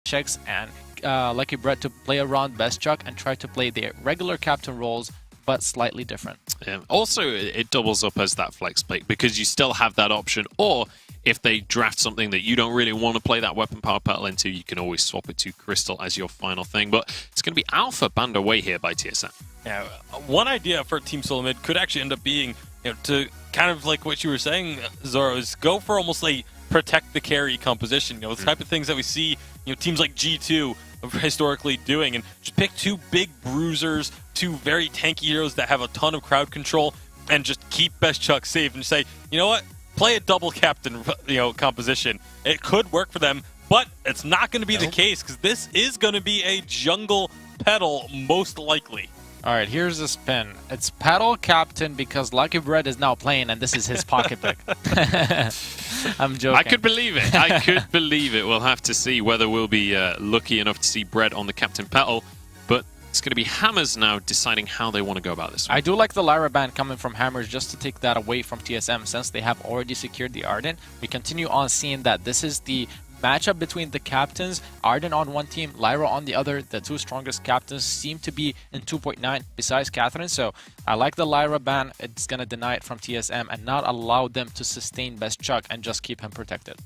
checks and Lucky Brett to play around Best Chuck and try to play their regular captain roles, but slightly different. Yeah. Also, it doubles up as that flex pick because you still have that option. Or if they draft something that you don't really want to play that weapon power petal into, you can always swap it to Crystal as your final thing. But it's going to be Alpha banned away here by TSM. Yeah, one idea for Team Solo Mid could actually end up being, to kind of like what you were saying, Zoro, is go for almost a protect the carry composition. The type of things that we see, teams like G2 historically doing, and just pick two big bruisers, two very tanky heroes that have a ton of crowd control, and just keep Best Chuck safe and say, you know what, play a double captain, composition. It could work for them, but it's not going to be the case because this is going to be a jungle petal most likely. All right, here's the spin. It's Petal Captain because Lucky Bread is now playing, and this is his pocket pick. I'm joking. I could believe it. I could believe it. We'll have to see whether we'll be lucky enough to see Bread on the Captain Petal. But it's going to be Hammers now deciding how they want to go about this one. I do like the Lyra ban coming from Hammers just to take that away from TSM since they have already secured the Ardent. We continue on seeing that this is the matchup between the captains. Arden on one team, Lyra on the other. The two strongest captains seem to be in 2.9 besides Catherine. So I like the Lyra ban. It's going to deny it from TSM and not allow them to sustain Best Chuck and just keep him protected.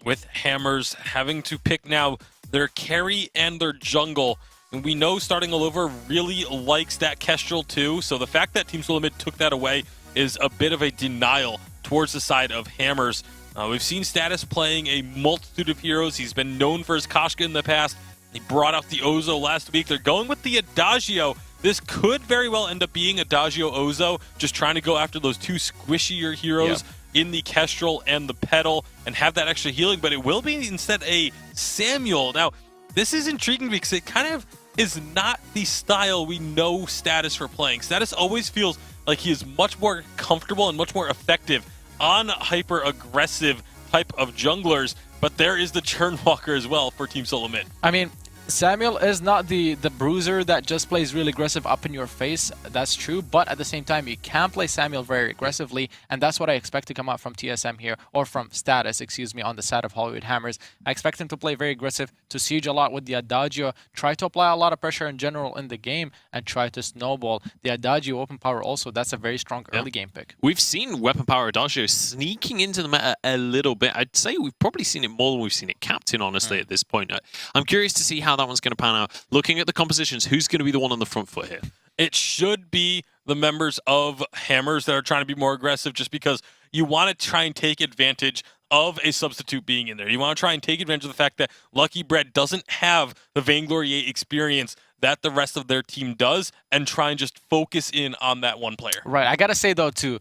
With Hammers having to pick now their carry and their jungle. And we know starting all over really likes that Kestrel too. So the fact that Team Solo Mid took that away is a bit of a denial towards the side of Hammers. We've seen Status playing a multitude of heroes. He's been known for his Koshka in the past. He brought out the Ozo last week. They're going with the Adagio. This could very well end up being Adagio Ozo, just trying to go after those two squishier heroes in the Kestrel and the Petal and have that extra healing, but it will be instead a Samuel. Now, this is intriguing because it kind of is not the style we know Status for playing. Status always feels like he is much more comfortable and much more effective on hyper-aggressive type of junglers, but there is the Churnwalker as well for Team Solo Mid. I mean, Samuel is not the bruiser that just plays really aggressive up in your face. That's true, but at the same time, you can play Samuel very aggressively, and that's what I expect to come out from TSM here, or from Status, excuse me, on the side of Hollywood Hammers. I expect him to play very aggressive, to siege a lot with the Adagio, try to apply a lot of pressure in general in the game, and try to snowball. The Adagio open power also, that's a very strong early game pick. We've seen weapon power Adagio sneaking into the meta a little bit. I'd say we've probably seen it more than we've seen it Captain, honestly, at this point. I'm curious to see how that one's going to pan out. Looking at the compositions, who's going to be the one on the front foot here? It should be the members of Hammers that are trying to be more aggressive, just because you want to try and take advantage of a substitute being in there. You want to try and take advantage of the fact that Lucky Bread doesn't have the Vainglory experience that the rest of their team does, and try and just focus in on that one player. Right. I got to say, though, too,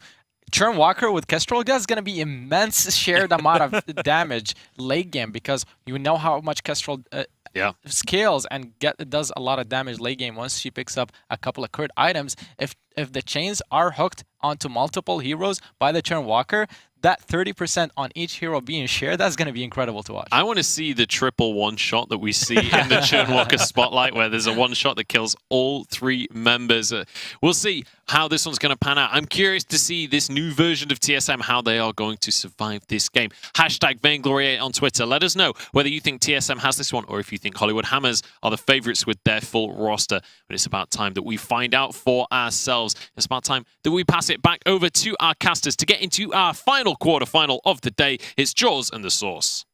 Churnwalker with Kestrel is going to be immense shared amount of damage late game because you know how much Kestrel scales and does a lot of damage late game once she picks up a couple of crit items. If the chains are hooked onto multiple heroes by the Churnwalker, that 30% on each hero being shared, that's going to be incredible to watch. I want to see the triple one-shot that we see in the Churnwalker Spotlight, where there's a one-shot that kills all three members. We'll see how this one's going to pan out. I'm curious to see this new version of TSM, how they are going to survive this game. Hashtag Vainglory on Twitter. Let us know whether you think TSM has this one or if you think Hollywood Hammers are the favorites with their full roster. But it's about time that we find out for ourselves. It's about time that we pass it back over to our casters to get into our final quarterfinal of the day. It's Jaws and the Source.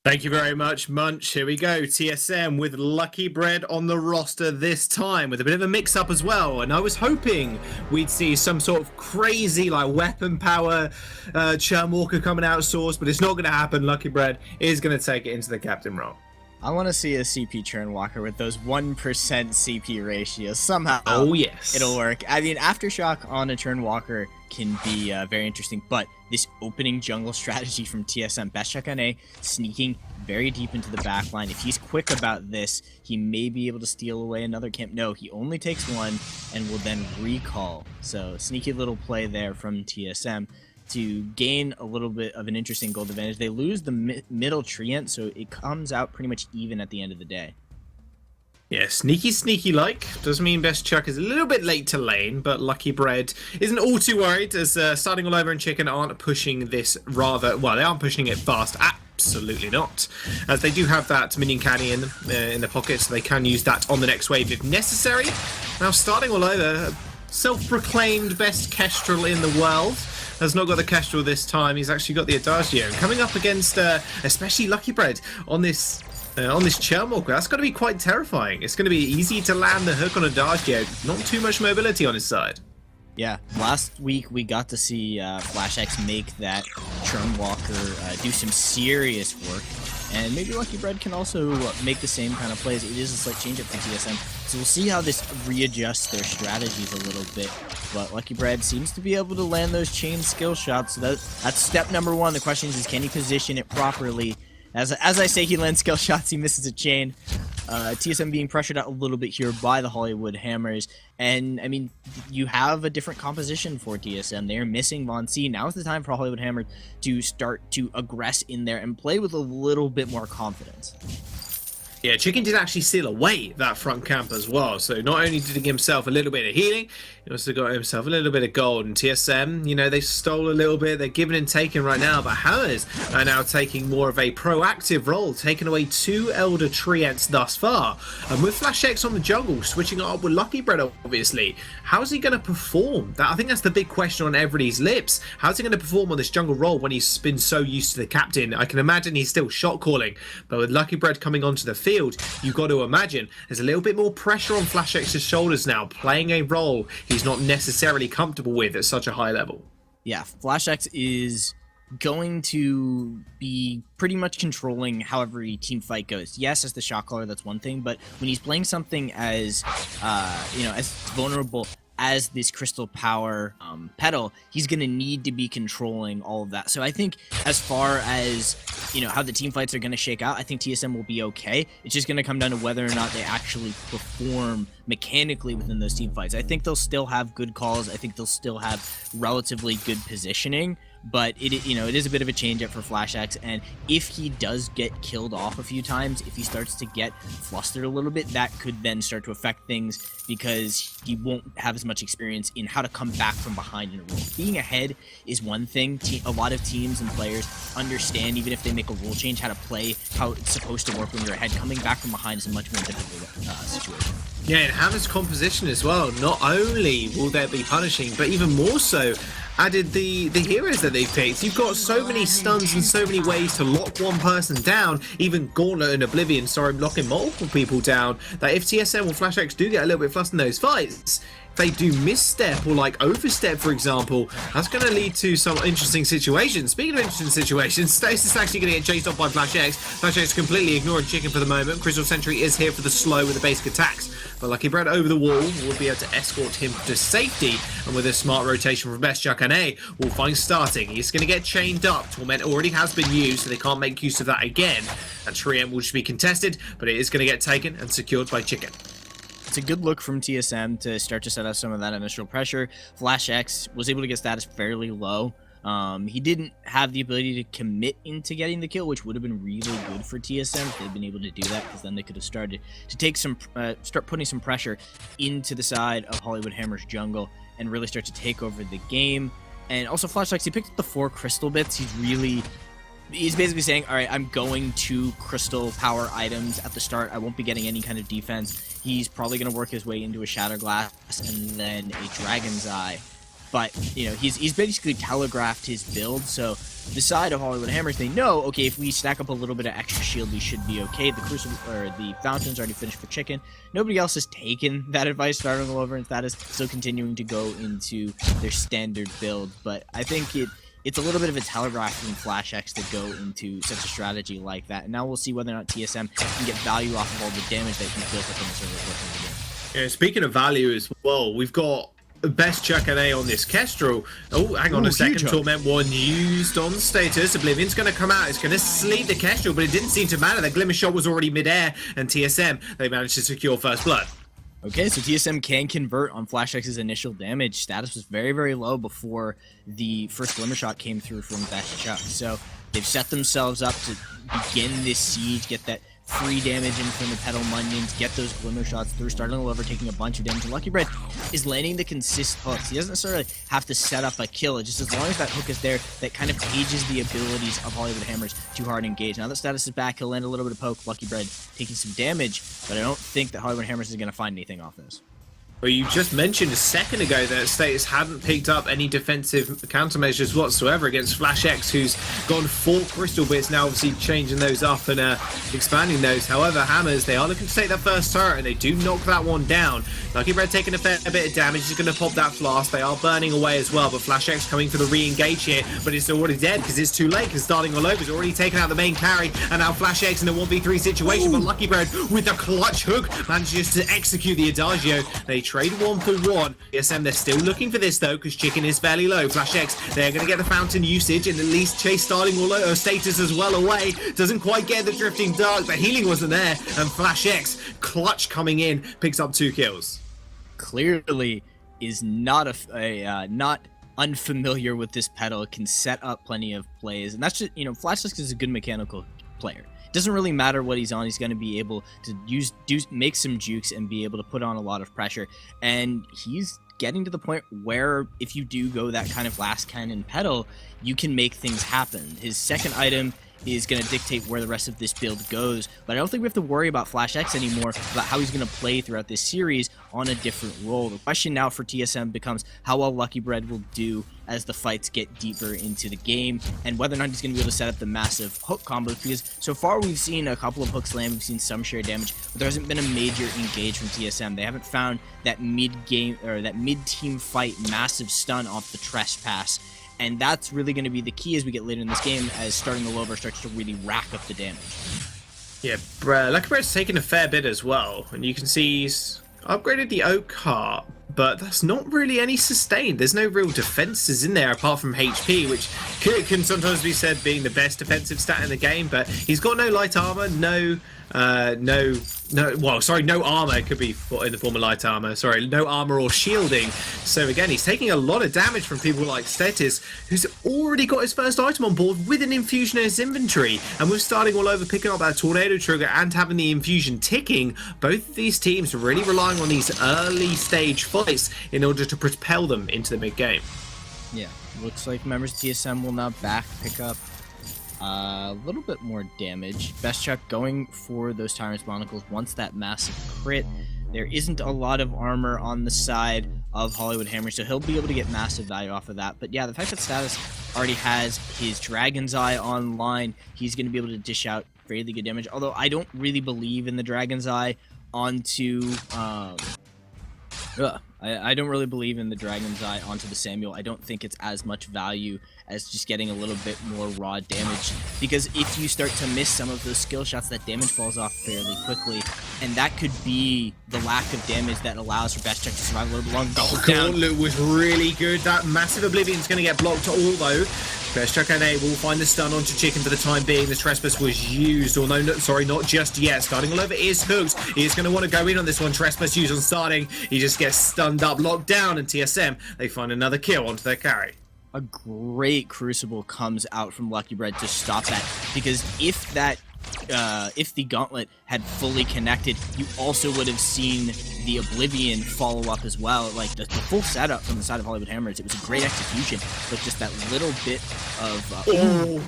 Thank you very much, Munch. Here we go. TSM with Lucky Bread on the roster this time with a bit of a mix-up as well. And I was hoping we'd see some sort of crazy weapon power Churnwalker coming out of Source, but it's not going to happen. Lucky Bread is going to take it into the captain role. I want to see a CP Churnwalker with those 1% CP ratios. Somehow, oh yes, it'll work. I mean, Aftershock on a Churnwalker can be very interesting, but this opening jungle strategy from TSM, Best Chuck NA, sneaking very deep into the backline. If he's quick about this, he may be able to steal away another camp. No, he only takes one and will then recall. So, sneaky little play there from TSM to gain a little bit of an interesting gold advantage. They lose the middle treant, so it comes out pretty much even at the end of the day. Yeah, sneaky like. Does mean Best Chuck is a little bit late to lane, but Lucky Bread isn't all too worried as Starting All Over and Chicken aren't pushing this rather... Well, they aren't pushing it fast at Absolutely not. As they do have that minion candy in the pocket, so they can use that on the next wave if necessary. Now starting all over, self-proclaimed best Kestrel in the world. Has not got the Kestrel this time, he's actually got the Adagio. Coming up against especially Lucky Bread on this Churnwalker, that's going to be quite terrifying. It's going to be easy to land the hook on Adagio, not too much mobility on his side. Yeah, last week we got to see FlashX make that Churnwalker do some serious work, and maybe Lucky Bread can also make the same kind of plays. It is a slight change up for TSM, so we'll see how this readjusts their strategies a little bit. But Lucky Bread seems to be able to land those chain skill shots, so that's step number one. The question is can he position it properly? As I say, he lands skill shots, he misses a chain. TSM being pressured out a little bit here by the Hollywood Hammers. And, I mean, you have a different composition for TSM. They're missing Von C. Now is the time for Hollywood Hammer to start to aggress in there and play with a little bit more confidence. Yeah, Chicken did actually seal away that front camp as well. So not only did he give himself a little bit of healing, he also got himself a little bit of gold. And TSM, you know, they stole a little bit. They're giving and taking right now. But Hammers are now taking more of a proactive role, taking away 2 Elder Treants thus far. And with FlashX on the jungle, switching it up with Lucky Bread, obviously, how's he going to perform? I think that's the big question on everybody's lips. How's he going to perform on this jungle role when he's been so used to the captain? I can imagine he's still shot calling. But with Lucky Bread coming onto the field, you've got to imagine there's a little bit more pressure on FlashX's shoulders now, playing a role he's not necessarily comfortable with at such a high level. Yeah, FlashX is going to be pretty much controlling how every team fight goes. Yes, as the shot caller, that's one thing, but when he's playing something as, as vulnerable as this Crystal Power pedal, he's going to need to be controlling all of that. So I think as far as, how the team fights are going to shake out, I think TSM will be okay. It's just going to come down to whether or not they actually perform mechanically within those team fights. I think they'll still have good calls. I think they'll still have relatively good positioning. But it is a bit of a change up for FlashX, and if he does get killed off a few times, if he starts to get flustered a little bit, that could then start to affect things because he won't have as much experience in how to come back from behind in a rule. Being ahead is one thing. A lot of teams and players understand, even if they make a rule change, how to play, how it's supposed to work when you're ahead. Coming back from behind is a much more difficult situation. Yeah, and Hammer's composition as well. Not only will there be punishing, but even more so, added the heroes that they've picked. You've got so many stuns and so many ways to lock one person down, even Gauntlet and Oblivion, locking multiple people down, that if TSM or FlashX do get a little bit flustered in those fights, if they do misstep or overstep, for example, that's going to lead to some interesting situations. Speaking of interesting situations, Stasis is actually going to get chased off by FlashX. FlashX completely ignoring Chicken for the moment. Crystal Sentry is here for the slow with the basic attacks. But Lucky Bread over the wall will be able to escort him to safety. And with a smart rotation from Best Chakane, we'll find starting. He's going to get chained up. Torment already has been used, so they can't make use of that again. And Trient will just be contested, but it is going to get taken and secured by Chicken. It's a good look from TSM to start to set up some of that initial pressure. FlashX was able to get status fairly low. He didn't have the ability to commit into getting the kill, which would have been really good for TSM if they'd been able to do that, because then they could have started to take start putting some pressure into the side of Hollywood Hammer's jungle and really start to take over the game. And also FlashX, he picked up the 4 crystal bits. He's basically saying, all right, I'm going to crystal power items at the start. I won't be getting any kind of defense. He's probably going to work his way into a Shatter Glass and then a Dragon's Eye. But, he's basically telegraphed his build, so the side of Hollywood Hammers, they know, okay, if we stack up a little bit of extra shield, we should be okay. The Crucible, or the Fountain's already finished for Chicken. Nobody else has taken that advice, starting all over, and that is still continuing to go into their standard build. But I think it's a little bit of a telegraph from FlashX to go into such a strategy like that. And now we'll see whether or not TSM can get value off of all the damage that he built up in the server course of the game. Yeah, speaking of value as well, we've got Best Chakane on this Kestrel. Oh, hang on a second. Torment 1 used on status. Oblivion's going to come out. It's going to sleep the Kestrel, but it didn't seem to matter. The Glimmer Shot was already mid-air, and TSM, they managed to secure first blood. Okay, so TSM can convert on FlashX's initial damage. Status was very, very low before the first Glimmer Shot came through from Best Chuck. So they've set themselves up to begin this siege, get that free damage in from the Petal Munions, get those Glimmer Shots through, starting all over, taking a bunch of damage. And Lucky Bread is landing the consistent hooks. He doesn't necessarily have to set up a kill. It's just as long as that hook is there, that kind of cages the abilities of Hollywood Hammers to hard engage. Now that Status is back, he'll land a little bit of poke. Lucky Bread taking some damage, but I don't think that Hollywood Hammers is going to find anything off this. Well, you just mentioned a second ago that Status hadn't picked up any defensive countermeasures whatsoever against Flash X, who's gone 4 Crystal Bits, now obviously changing those up and expanding those. However, Hammers, they are looking to take that first turret, and they do knock that one down. Lucky Bread taking a fair bit of damage. He's going to pop that flask. They are burning away as well, but Flash X coming for the re-engage here, but it's already dead because it's too late, because starting all over has already taken out the main carry, and now Flash X in a 1v3 situation. But Lucky Bread with the clutch hook manages to execute the Adagio. They trade 1 for 1. TSM, they're still looking for this though, because Chicken is fairly low. Flash X, they're going to get the fountain usage and at least chase starting all over Status as well away. Doesn't quite get the drifting dark. The healing wasn't there, and Flash X, clutch coming in, picks up 2 kills. Clearly is not not unfamiliar with this pedal, can set up plenty of plays, and that's just, you know, Flash X is a good mechanical player. Doesn't really matter what he's on, he's going to be able to make some jukes and be able to put on a lot of pressure, and he's getting to the point where if you do go that kind of last cannon pedal, you can make things happen. His second item is going to dictate where the rest of this build goes, but I don't think we have to worry about Flash X anymore, about how he's going to play throughout this series on a different role. The question now for TSM becomes how well Lucky Bread will do as the fights get deeper into the game, and whether or not he's going to be able to set up the massive hook combos, because so far we've seen a couple of hooks land, we've seen some share damage, but there hasn't been a major engage from TSM. They haven't found that mid-game or that mid-team fight massive stun off the trespass, and that's really going to be the key as we get later in this game, as starting all over starts to really rack up the damage. Yeah, Lucky Bread's taken a fair bit as well, and you can see he's upgraded the Oak Heart, but that's not really any sustained. There's no real defenses in there apart from HP, which can sometimes be said being the best defensive stat in the game, but he's got no light armor, no armor. It could be in the form of light armor. Sorry, no armor or shielding. So again, he's taking a lot of damage from people like Stetis, who's already got his first item on board with an infusion in his inventory. And with starting all over, picking up that tornado trigger and having the infusion ticking, both of these teams are really relying on these early stage fights in order to propel them into the mid game. Yeah, looks like members of TSM will now pick up a little bit more damage. Best Chuck going for those Tyrant's Monocles wants that massive crit. There isn't a lot of armor on the side of Hollywood Hammer, so he'll be able to get massive value off of that. But yeah, the fact that Status already has his Dragon's Eye online, he's going to be able to dish out fairly good damage. Although I don't really believe in the Dragon's Eye onto I don't really believe in the Dragon's Eye onto the Samuel. I don't think it's as much value as just getting a little bit more raw damage, because if you start to miss some of those skill shots, that damage falls off fairly quickly, and that could be the lack of damage that allows for Best Check to survive a little bit longer. Gauntlet was really good. That massive Oblivion's going to get blocked, although Best Chuck and A will find the stun onto Chicken for the time being. The Trespass was used, although, sorry, not just yet. Starting all over is hooked. He's going to want to go in on this one. Trespass used on starting. He just gets stunned up, locked down, and TSM, they find another kill onto their carry. A great Crucible comes out from Lucky Bread to stop that, because if the Gauntlet had fully connected, you also would have seen the Oblivion follow up as well. Like the full setup from the side of Hollywood Hammers, it was a great execution, but just that little bit of oh,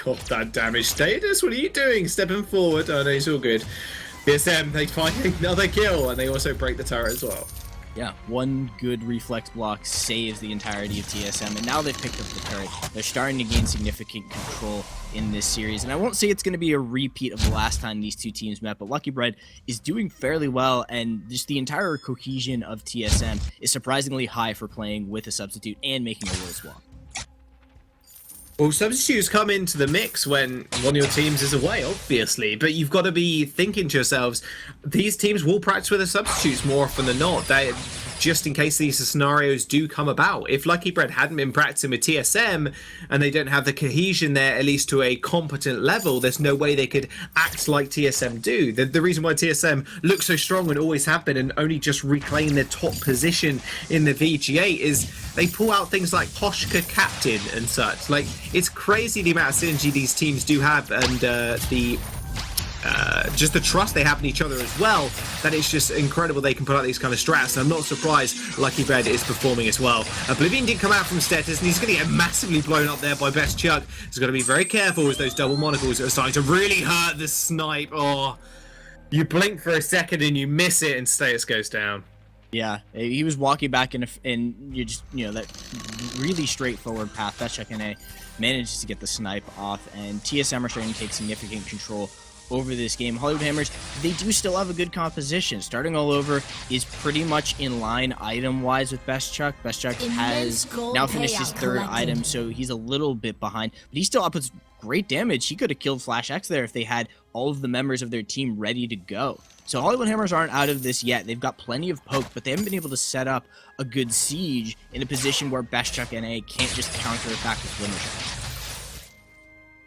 got that damage. Status, what are you doing? Stepping forward. Oh no, it's all good. TSM, they find another kill, and they also break the turret as well. Yeah, one good reflex block saves the entirety of TSM, and now they've picked up the turret. They're starting to gain significant control in this series, and I won't say it's going to be a repeat of the last time these two teams met, but Lucky Bread is doing fairly well, and just the entire cohesion of TSM is surprisingly high for playing with a substitute and making a will swap. Well, substitutes come into the mix when one of your teams is away, obviously, but you've got to be thinking to yourselves, these teams will practice with the substitutes more often than not. Just in case these scenarios do come about. If Lucky Bread hadn't been practicing with TSM and they don't have the cohesion there, at least to a competent level, there's no way they could act like TSM do. The reason why TSM looks so strong and always have been and only just reclaim their top position in the VGA is they pull out things like Poshka Captain and such. Like, it's crazy the amount of synergy these teams do have, and the just the trust they have in each other as well, that it's just incredible they can put out these kind of strats. And I'm not surprised Lucky Bread is performing as well. Oblivion did come out from Status, and he's going to get massively blown up there by Best Chuck. He's got to be very careful as those double monocles are starting to really hurt the snipe. Oh, you blink for a second and you miss it, and Status goes down. Yeah, he was walking back in, and you just, that really straightforward path. Best Chuck NA manages to get the snipe off, and TSM are starting to take significant control over this game. Hollywood Hammers, they do still have a good composition. Starting all over is pretty much in line item-wise with Best Chuck. Best Chuck has now finished his third item, so he's a little bit behind, but he still outputs great damage. He could have killed Flash X there if they had all of the members of their team ready to go. So Hollywood Hammers aren't out of this yet. They've got plenty of poke, but they haven't been able to set up a good siege in a position where Best Chuck NA can't just counterattack with Glimmer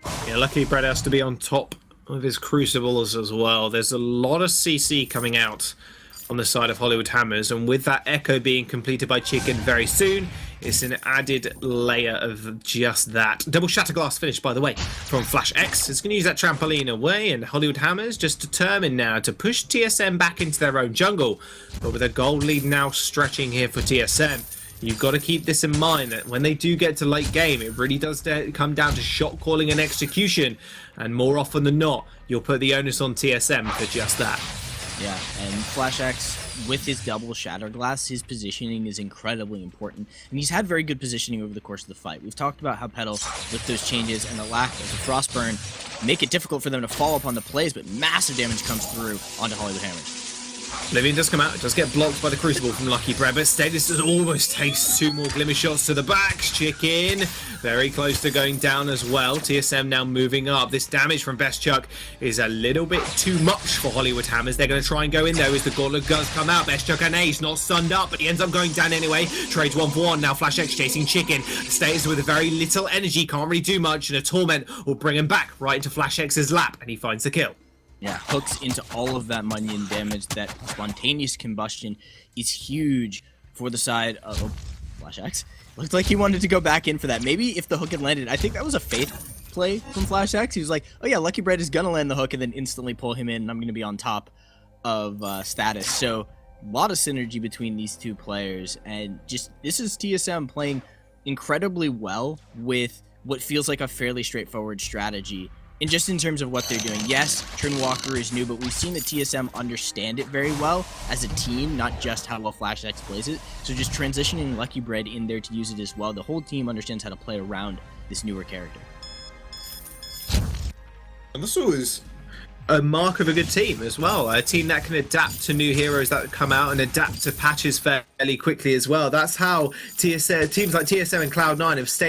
Shot. Yeah, Lucky Bread has to be on top of his Crucibles as well. There's a lot of CC coming out on the side of Hollywood Hammers, and with that Echo being completed by Chicken very soon, it's an added layer of just that. Double Shatterglass finish, by the way, from Flash X. It's going to use that trampoline away, and Hollywood Hammers just determined now to push TSM back into their own jungle. But with a gold lead now stretching here for TSM, you've got to keep this in mind, that when they do get to late game, it really does come down to shot calling and execution, and more often than not, you'll put the onus on TSM for just that. Yeah, and Flash X, with his double Shatterglass, his positioning is incredibly important, and he's had very good positioning over the course of the fight. We've talked about how Petal, with those changes and the lack of the Frostburn, make it difficult for them to follow up on the plays, but massive damage comes through onto Hollywood Hammers. Oblivion does come out, it does get blocked by the Crucible from Lucky Bread, but Status does almost takes 2 more Glimmer Shots to the back. Chicken very close to going down as well. TSM now moving up. This damage from Best Chuck is a little bit too much for Hollywood Hammers. They're going to try and go in there as the Gauntlet does come out. Best Chuck and Ace not stunned up, but he ends up going down anyway. Trades 1-for-1. Now Flash X chasing Chicken. Status with a very little energy, can't really do much, and a Torment will bring him back right into Flash X's lap, and he finds the kill. Yeah, hooks into all of that Munyon damage. That spontaneous combustion is huge for the side of Flash X. Looked like he wanted to go back in for that. Maybe if the hook had landed, I think that was a faith play from Flash X. He was like, oh yeah, Lucky Bread is going to land the hook and then instantly pull him in, and I'm going to be on top of Status. So a lot of synergy between these two players, and just this is TSM playing incredibly well with what feels like a fairly straightforward strategy. And just in terms of what they're doing, yes, Trin Walker is new, but we've seen that TSM understand it very well as a team, not just how well Flash X plays it. So just transitioning Lucky Bread in there to use it as well. The whole team understands how to play around this newer character. And this is a mark of a good team as well. A team that can adapt to new heroes that come out and adapt to patches fairly quickly as well. That's how teams like TSM and Cloud9 have stayed